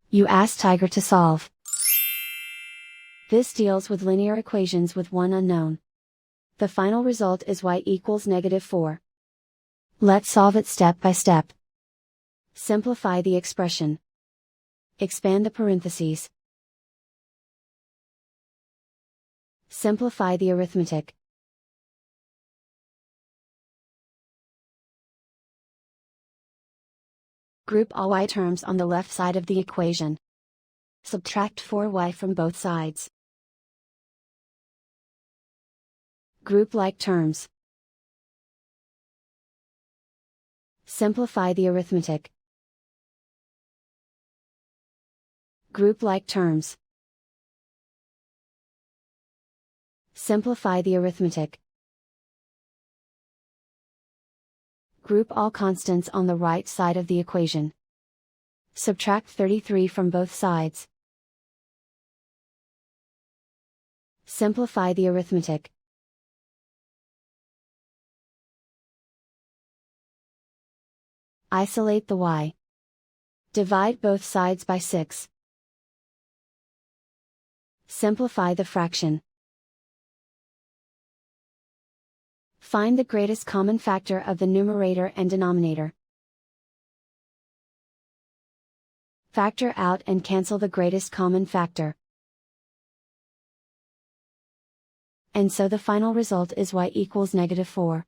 You ask Tiger to solve. This deals with linear equations with one unknown. The final result is y equals -4. Let's solve it step by step. Simplify the expression. Expand the parentheses. Simplify the arithmetic. Group all y terms on the left side of the equation. Subtract 4y from both sides. Group like terms. Simplify the arithmetic. Group like terms. Simplify the arithmetic. Group all constants on the right side of the equation. Subtract 33 from both sides. Simplify the arithmetic. Isolate the y. Divide both sides by 6. Simplify the fraction. Find the greatest common factor of the numerator and denominator. Factor out and cancel the greatest common factor. And so the final result is y equals -4.